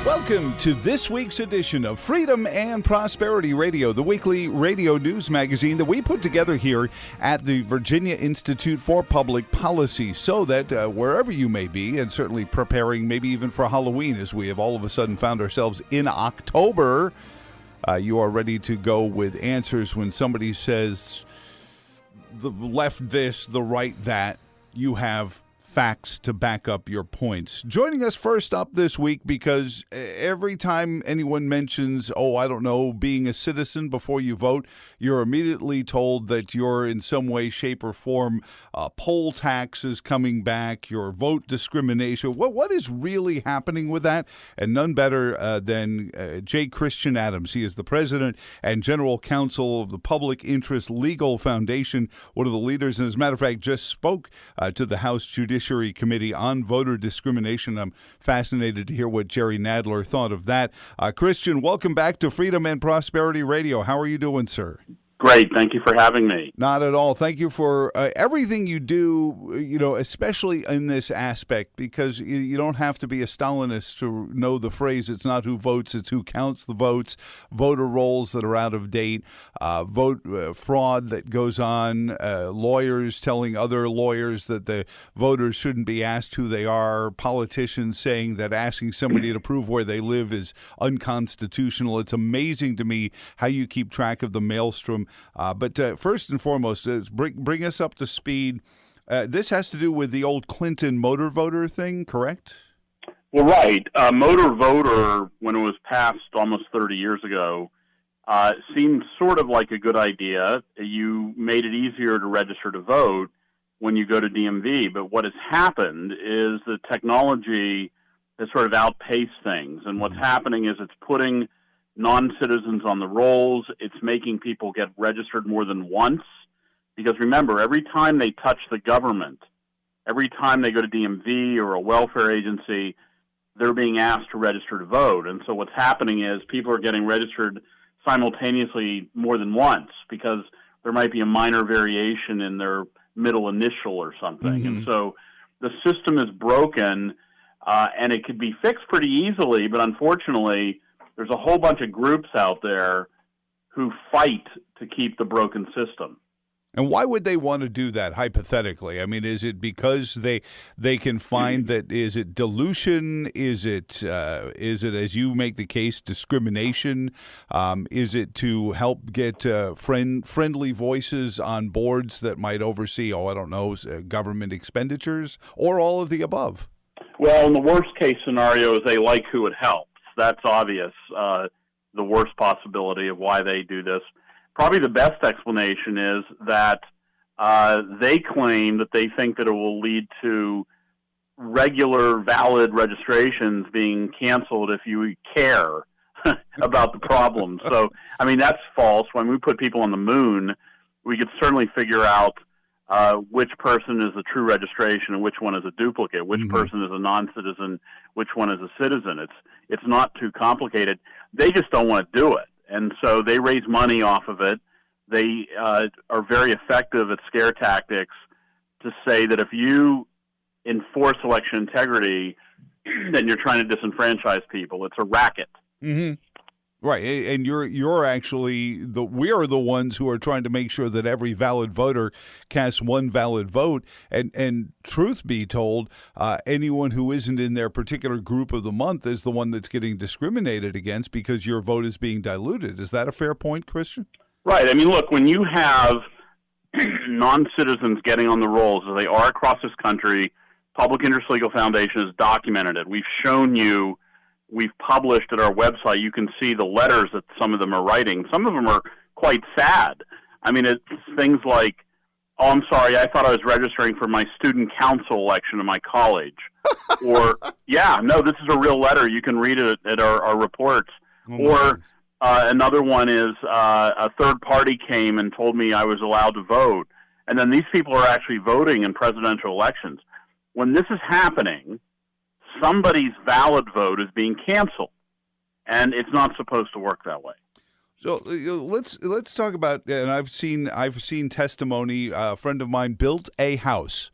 Welcome to this week's edition of Freedom and Prosperity Radio, the weekly radio news magazine that we put together here at the Virginia Institute for Public Policy, so that wherever you may be, and certainly preparing maybe even for Halloween, as we have all of a sudden found ourselves in October, you are ready to go with answers when somebody says the left this, the right that. You have facts to back up your points. Joining us first up this week, because every time anyone mentions, being a citizen before you vote, you're immediately told that you're in some way, shape, or form poll taxes coming back, your vote discrimination. What is really happening with that? And none better than J. Christian Adams. He is the president and general counsel of the Public Interest Legal Foundation, one of the leaders, and as a matter of fact, just spoke to the House Judiciary Committee on voter discrimination. I'm fascinated to hear what Jerry Nadler thought of that. Christian, welcome back to Freedom and Prosperity Radio. How are you doing, sir? Great. Thank you for having me. Not at all. Thank you for everything you do, especially in this aspect, because you don't have to be a Stalinist to know the phrase, it's not who votes, it's who counts the votes, voter rolls that are out of date, vote fraud that goes on, lawyers telling other lawyers that the voters shouldn't be asked who they are, politicians saying that asking somebody to prove where they live is unconstitutional. It's amazing to me how you keep track of the maelstrom. But first and foremost, bring us up to speed. This has to do with the old Clinton motor voter thing, correct? Well, right. Motor voter, when it was passed almost 30 years ago, seemed sort of like a good idea. You made it easier to register to vote when you go to DMV. But what has happened is the technology has sort of outpaced things. And what's happening is it's putting non-citizens on the rolls. It's making people get registered more than once. Because remember, every time they touch the government, every time they go to DMV or a welfare agency, they're being asked to register to vote. And so what's happening is people are getting registered simultaneously more than once because there might be a minor variation in their middle initial or something. Mm-hmm. And so the system is broken, and it could be fixed pretty easily, but unfortunately, there's a whole bunch of groups out there who fight to keep the broken system. And why would they want to do that, hypothetically? I mean, is it because they can find that, is it dilution? Is it, as you make the case, discrimination? Is it to help get friendly voices on boards that might oversee, government expenditures, or all of the above? Well, in the worst case scenario is they like who it helps. That's obvious, the worst possibility of why they do this. Probably the best explanation is that they claim that they think that it will lead to regular valid registrations being canceled if you care about the problem. So, I mean, that's false. When we put people on the moon, we could certainly figure out which person is a true registration and which one is a duplicate, which person is a non-citizen, which one is a citizen. It's not too complicated. They just don't want to do it. And so they raise money off of it. They are very effective at scare tactics to say that if you enforce election integrity, then you're trying to disenfranchise people. It's a racket. Mm-hmm. Right, and you're actually we are the ones who are trying to make sure that every valid voter casts one valid vote. And truth be told, anyone who isn't in their particular group of the month is the one that's getting discriminated against because your vote is being diluted. Is that a fair point, Christian? Right. I mean, look, when you have non-citizens getting on the rolls, as they are across this country, Public Interest Legal Foundation has documented it. We've shown you. We've published at our website, you can see the letters that some of them are writing. Some of them are quite sad. I mean, it's things like, oh, I'm sorry, I thought I was registering for my student council election in my college. Or, yeah, no, this is a real letter. You can read it at our reports. Or another one is a third party came and told me I was allowed to vote. And then these people are actually voting in presidential elections. When this is happening, somebody's valid vote is being canceled, and it's not supposed to work that way. So let's talk about, and I've seen testimony. A friend of mine built a house,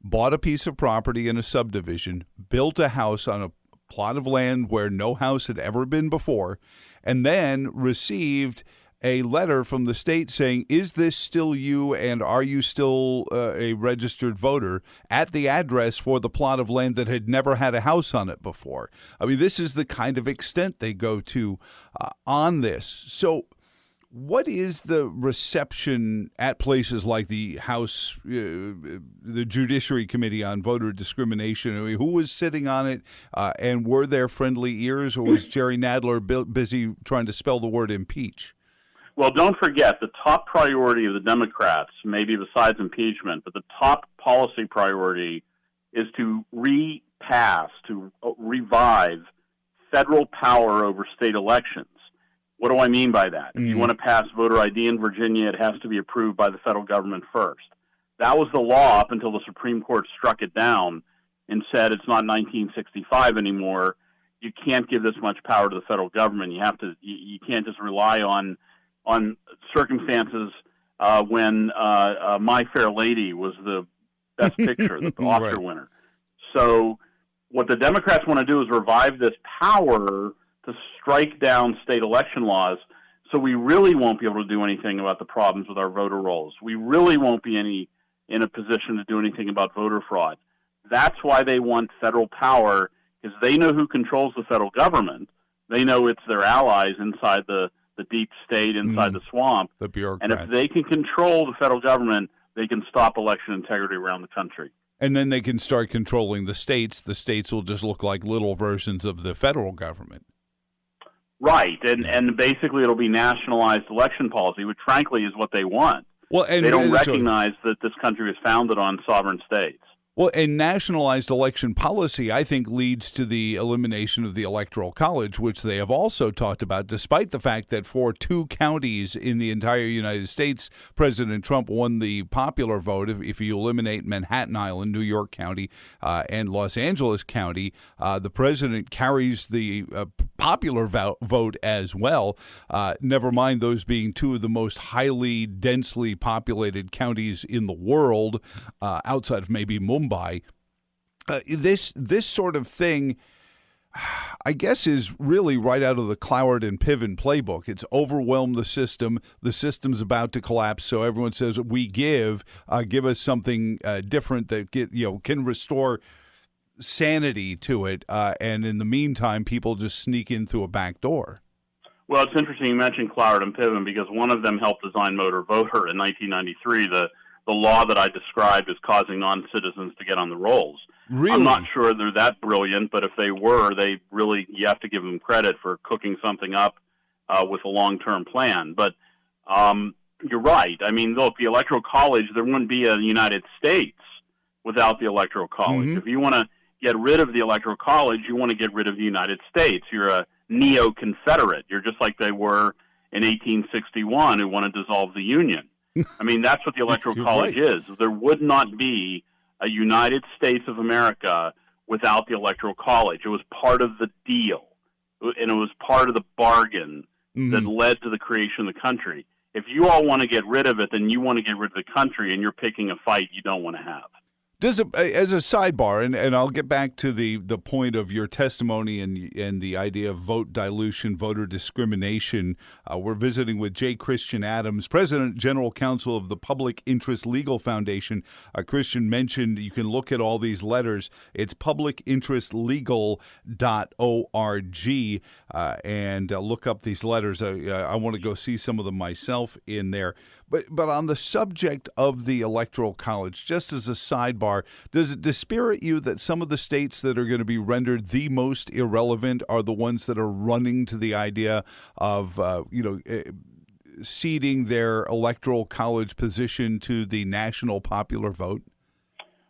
bought a piece of property in a subdivision, built a house on a plot of land where no house had ever been before, and then received a letter from the state saying, is this still you, and are you still a registered voter, at the address for the plot of land that had never had a house on it before. I mean, this is the kind of extent they go to on this. So what is the reception at places like the House, the Judiciary Committee on Voter Discrimination? I mean, who was sitting on it, and were there friendly ears, or was Jerry Nadler busy trying to spell the word impeach? Well, don't forget, the top priority of the Democrats, maybe besides impeachment, but the top policy priority is to revive federal power over state elections. What do I mean by that? If you want to pass voter ID in Virginia, it has to be approved by the federal government first. That was the law up until the Supreme Court struck it down and said it's not 1965 anymore. You can't give this much power to the federal government. You can't just rely on circumstances when My Fair Lady was the best picture, the Oscar winner. So what the Democrats want to do is revive this power to strike down state election laws, so we really won't be able to do anything about the problems with our voter rolls. We really won't be in a position to do anything about voter fraud. That's why they want federal power, because they know who controls the federal government. They know it's their allies inside the deep state, inside the swamp. The bureaucrats. And if they can control the federal government, they can stop election integrity around the country. And then they can start controlling the states. The states will just look like little versions of the federal government. Right, and basically it'll be nationalized election policy, which frankly is what they want. Well, and they don't recognize that this country is founded on sovereign states. Well, and nationalized election policy, I think, leads to the elimination of the Electoral College, which they have also talked about, despite the fact that for 2 counties in the entire United States, President Trump won the popular vote. If you eliminate Manhattan Island, New York County, and Los Angeles County, the president carries the popular vote as well, never mind those being 2 of the most highly densely populated counties in the world, outside of maybe Mumbai. This sort of thing, I guess, is really right out of the Cloward and Piven playbook. It's overwhelmed the system. The system's about to collapse, so everyone says, "We give us something different that can restore sanity to it." And in the meantime, people just sneak in through a back door. Well, it's interesting you mentioned Cloward and Piven, because one of them helped design Motor Voter in 1993. The law that I described as causing non-citizens to get on the rolls. Really? I'm not sure they're that brilliant, but if they were, you have to give them credit for cooking something up with a long-term plan. But you're right. I mean, look, the Electoral College, there wouldn't be a United States without the Electoral College. Mm-hmm. If you want to get rid of the Electoral College, you want to get rid of the United States. You're a neo-Confederate. You're just like they were in 1861, who want to dissolve the Union. I mean, that's what the Electoral College is. There would not be a United States of America without the Electoral College. It was part of the deal, and it was part of the bargain that led to the creation of the country. If you all want to get rid of it, then you want to get rid of the country, and you're picking a fight you don't want to have. As a sidebar, and I'll get back to the point of your testimony and the idea of vote dilution, voter discrimination. We're visiting with J. Christian Adams, President, General Counsel of the Public Interest Legal Foundation. Christian mentioned you can look at all these letters. It's publicinterestlegal.org, and look up these letters. I want to go see some of them myself in there. But on the subject of the Electoral College, just as a sidebar, does it dispirit you that some of the states that are going to be rendered the most irrelevant are the ones that are running to the idea of, ceding their Electoral College position to the national popular vote?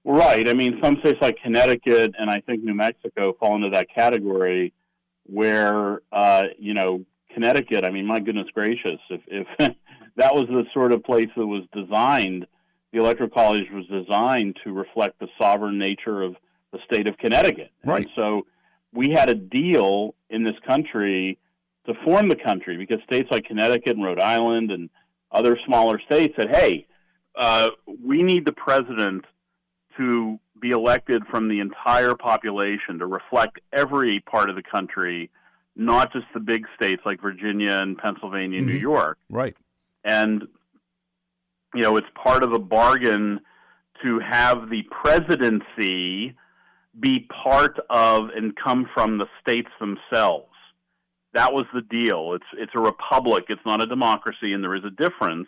Right. I mean, some states like Connecticut and I think New Mexico fall into that category where, Connecticut, I mean, my goodness gracious, if that was the sort of place that was designed, the Electoral College was designed to reflect the sovereign nature of the state of Connecticut. Right. And so we had a deal in this country to form the country because states like Connecticut and Rhode Island and other smaller states said, hey, we need the president to be elected from the entire population to reflect every part of the country, not just the big states like Virginia and Pennsylvania and New York. Right. And, it's part of the bargain to have the presidency be part of and come from the states themselves. That was the deal. It's a republic. It's not a democracy, and there is a difference.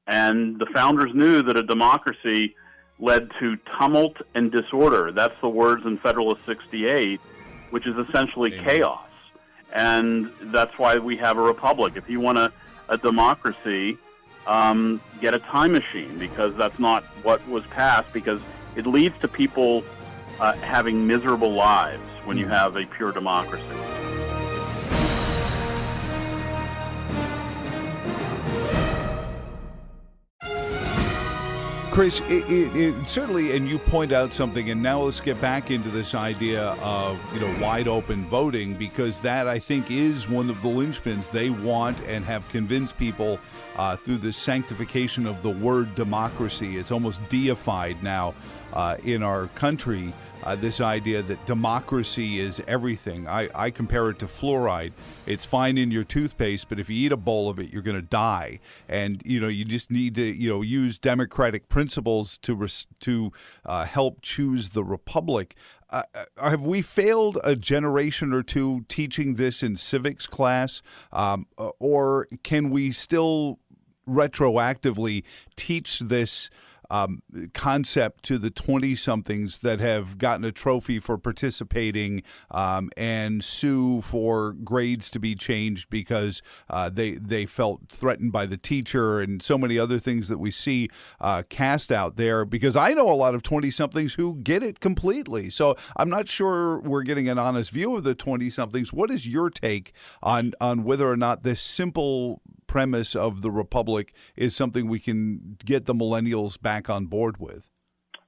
And the founders knew that a democracy led to tumult and disorder. That's the words in Federalist 68, which is essentially chaos. And that's why we have a republic. If you want a democracy, get a time machine, because that's not what was passed, because it leads to people having miserable lives when you have a pure democracy. Chris, it certainly, and you point out something, and now let's get back into this idea of wide open voting, because that, I think, is one of the linchpins they want and have convinced people through the sanctification of the word democracy. It's almost deified now in our country. This idea that democracy is everything. I compare it to fluoride. It's fine in your toothpaste, but if you eat a bowl of it, you're going to die. And you just need to use democratic principles to help choose the republic. Have we failed a generation or two teaching this in civics class, or can we still retroactively teach this concept to the 20-somethings that have gotten a trophy for participating and sue for grades to be changed because they felt threatened by the teacher, and so many other things that we see cast out there? Because I know a lot of 20-somethings who get it completely. So I'm not sure we're getting an honest view of the 20-somethings. What is your take on whether or not this simple premise of the republic is something we can get the millennials back on board with?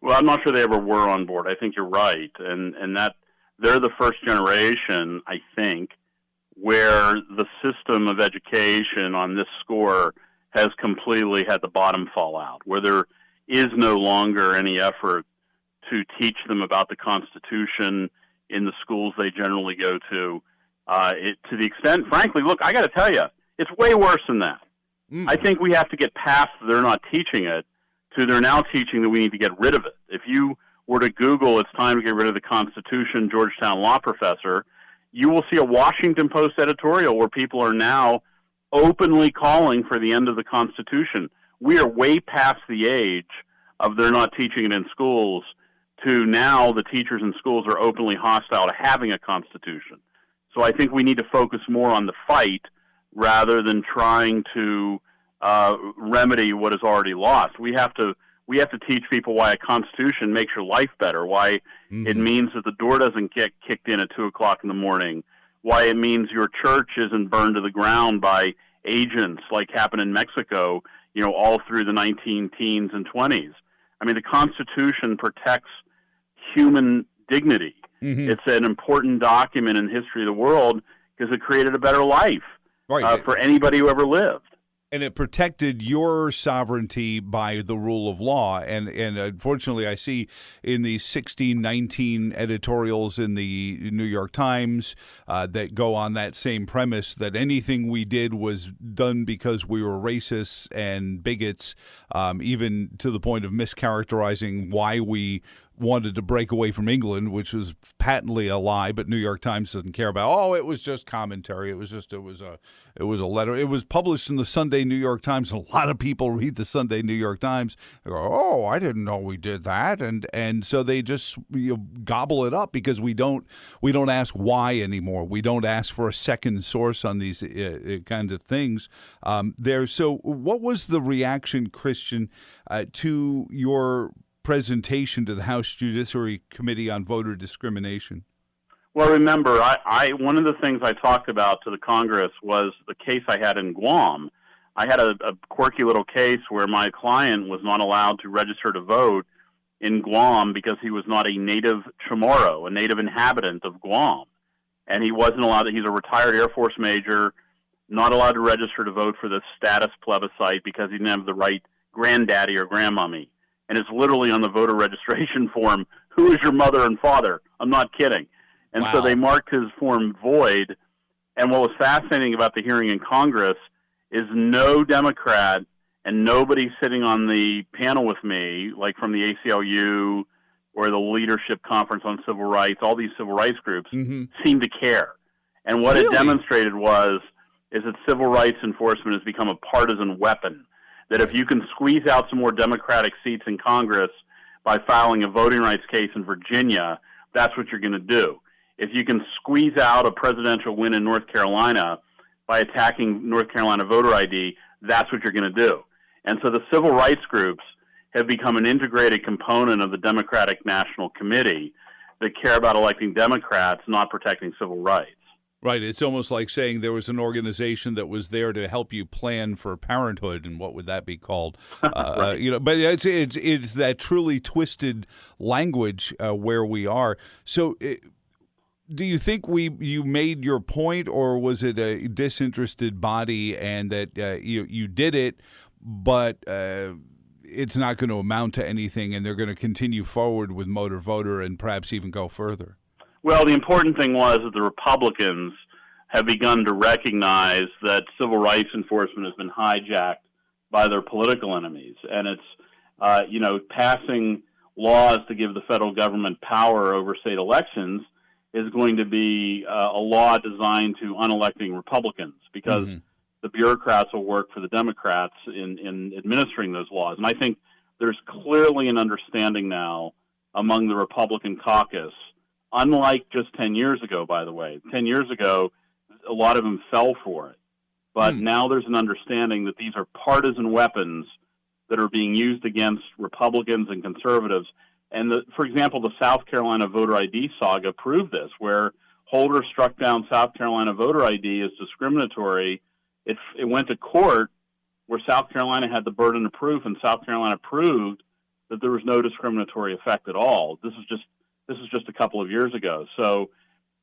Well, I'm not sure they ever were on board. I think you're right. And that they're the first generation, I think, where the system of education on this score has completely had the bottom fall out, where there is no longer any effort to teach them about the Constitution in the schools they generally go to. To the extent, frankly, look, I got to tell you, it's way worse than that. I think we have to get past they're not teaching it to they're now teaching that we need to get rid of it. If you were to Google, it's time to get rid of the Constitution, Georgetown law professor, you will see a Washington Post editorial where people are now openly calling for the end of the Constitution. We are way past the age of they're not teaching it in schools to now the teachers in schools are openly hostile to having a Constitution. So I think we need to focus more on the fight rather than trying to remedy what is already lost. We have to teach people why a Constitution makes your life better, why it means that the door doesn't get kicked in at 2 o'clock in the morning, why it means your church isn't burned to the ground by agents like happened in Mexico, all through the 19-teens and 20s. I mean, the Constitution protects human dignity. It's an important document in the history of the world because it created a better life. Right. For anybody who ever lived. And it protected your sovereignty by the rule of law. And unfortunately, I see in the 1619 editorials in the New York Times that go on that same premise that anything we did was done because we were racists and bigots, even to the point of mischaracterizing why we wanted to break away from England, which was patently a lie, but New York Times doesn't care about. Oh, it was just commentary. It was a letter. It was published in the Sunday New York Times. A lot of people read the Sunday New York Times. They go, oh, I didn't know we did that, and so they just gobble it up because we don't ask why anymore. We don't ask for a second source on these kind of things. So what was the reaction, Christian, to your presentation to the House Judiciary Committee on voter discrimination? Well, remember, I one of the things I talked about to the Congress was the case I had in Guam. I had a quirky little case where my client was not allowed to register to vote in Guam because he was not a native Chamorro, a native inhabitant of Guam. And he wasn't allowed to, he's a retired Air Force major, not allowed to register to vote for the status plebiscite because he didn't have the right granddaddy or grandmommy. And it's literally on the voter registration form, who is your mother and father? I'm not kidding. And so they marked his form void. And what was fascinating about the hearing in Congress is no Democrat and nobody sitting on the panel with me, like from the ACLU or the Leadership Conference on Civil Rights, all these civil rights groups, seemed to care. And what it demonstrated is that civil rights enforcement has become a partisan weapon. That if you can squeeze out some more Democratic seats in Congress by filing a voting rights case in Virginia, that's what you're going to do. If you can squeeze out a presidential win in North Carolina by attacking North Carolina voter ID, that's what you're going to do. And so the civil rights groups have become an integrated component of the Democratic National Committee that care about electing Democrats, not protecting civil rights. Right. It's almost like saying there was an organization that was there to help you plan for parenthood, and what would that be called? Right. But it's that truly twisted language where we are. So, do you think you made your point, or was it a disinterested body, and that you did it, but it's not going to amount to anything, and they're going to continue forward with motor voter and perhaps even go further? Well, the important thing was that the Republicans have begun to recognize that civil rights enforcement has been hijacked by their political enemies. And it's, passing laws to give the federal government power over state elections is going to be a law designed to unelecting Republicans, because the bureaucrats will work for the Democrats in administering those laws. And I think there's clearly an understanding now among the Republican caucus, unlike just 10 years ago, by the way. 10 years ago, a lot of them fell for it. But now there's an understanding that these are partisan weapons that are being used against Republicans and conservatives. And, for example, the South Carolina voter ID saga proved this, where Holder struck down South Carolina voter ID as discriminatory. It went to court where South Carolina had the burden of proof, and South Carolina proved that there was no discriminatory effect at all. This is just a couple of years ago. So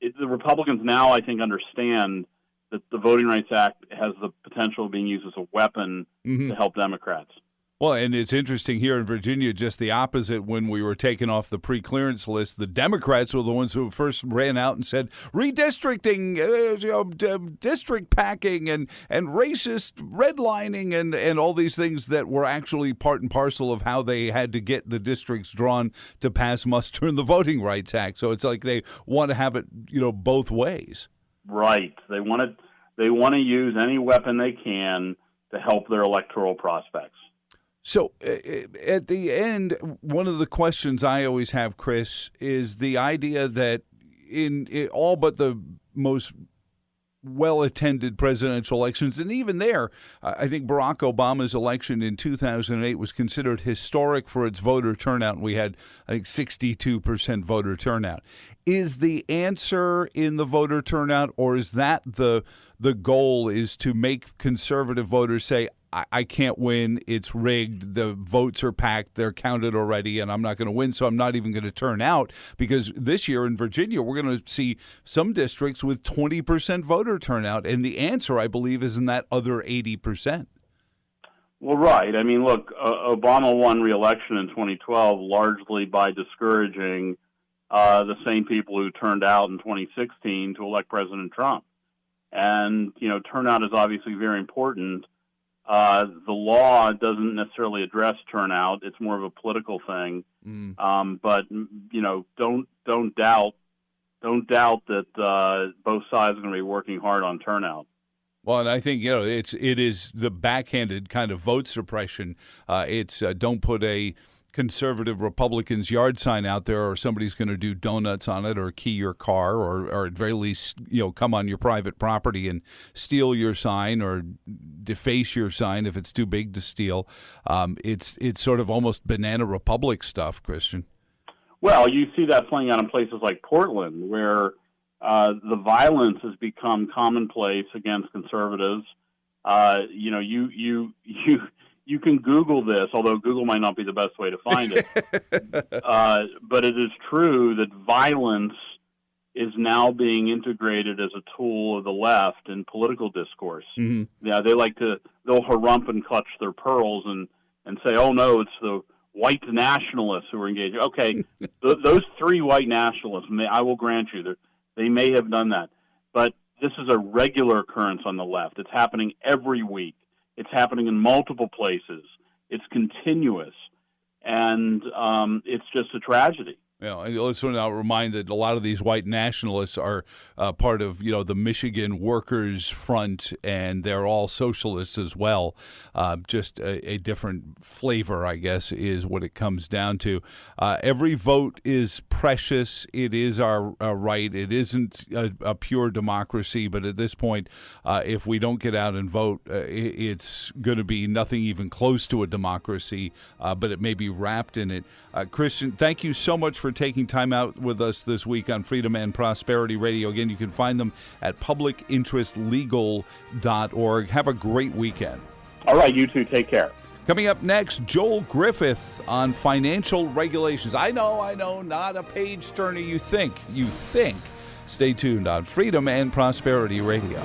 the Republicans now, I think, understand that the Voting Rights Act has the potential of being used as a weapon to help Democrats. Well, and it's interesting here in Virginia, just the opposite. When we were taken off the pre-clearance list, the Democrats were the ones who first ran out and said redistricting, district packing, and racist redlining, and all these things that were actually part and parcel of how they had to get the districts drawn to pass muster in the Voting Rights Act. So it's like they want to have it, both ways. Right. They want to use any weapon they can to help their electoral prospects. So at the end, one of the questions I always have, Chris, is the idea that in all but the most well-attended presidential elections, and even there, I think Barack Obama's election in 2008 was considered historic for its voter turnout, and we had, I think, 62% voter turnout. Is the answer in the voter turnout, or is that the goal, is to make conservative voters say, I can't win, it's rigged, the votes are packed, they're counted already, and I'm not going to win, so I'm not even going to turn out? Because this year in Virginia, we're going to see some districts with 20% voter turnout, and the answer, I believe, is in that other 80%. Well, right. I mean, look, Obama won re-election in 2012 largely by discouraging the same people who turned out in 2016 to elect President Trump. And, turnout is obviously very important. The law doesn't necessarily address turnout; it's more of a political thing. But don't doubt that both sides are going to be working hard on turnout. Well, and I think it is the backhanded kind of vote suppression. It's don't put a conservative Republican's yard sign out there, or somebody's going to do donuts on it, or key your car, or at very least, come on your private property and steal your sign or deface your sign if it's too big to steal. It's sort of almost banana republic stuff, Christian. Well, you see that playing out in places like Portland, where the violence has become commonplace against conservatives. You can Google this, although Google might not be the best way to find it. But it is true that violence is now being integrated as a tool of the left in political discourse. Yeah, they'll harump and clutch their pearls and say, oh, no, it's the white nationalists who were engaged. Okay, those three white nationalists, I will grant you that they may have done that. But this is a regular occurrence on the left. It's happening every week. It's happening in multiple places. It's continuous. And it's just a tragedy. And also now remind that a lot of these white nationalists are part of, the Michigan Workers Front, and they're all socialists as well. Just a different flavor, I guess, is what it comes down to. Every vote is precious. It is our right. It isn't a pure democracy, but at this point, if we don't get out and vote, it's going to be nothing even close to a democracy, but it may be wrapped in it. Christian, thank you so much for taking time out with us this week on Freedom and Prosperity Radio. Again, you can find them at publicinterestlegal.org. Have a great weekend. All right, you too. Take care. Coming up next, Joel Griffith on financial regulations. I know, not a page turner you think. Stay tuned on Freedom and Prosperity Radio.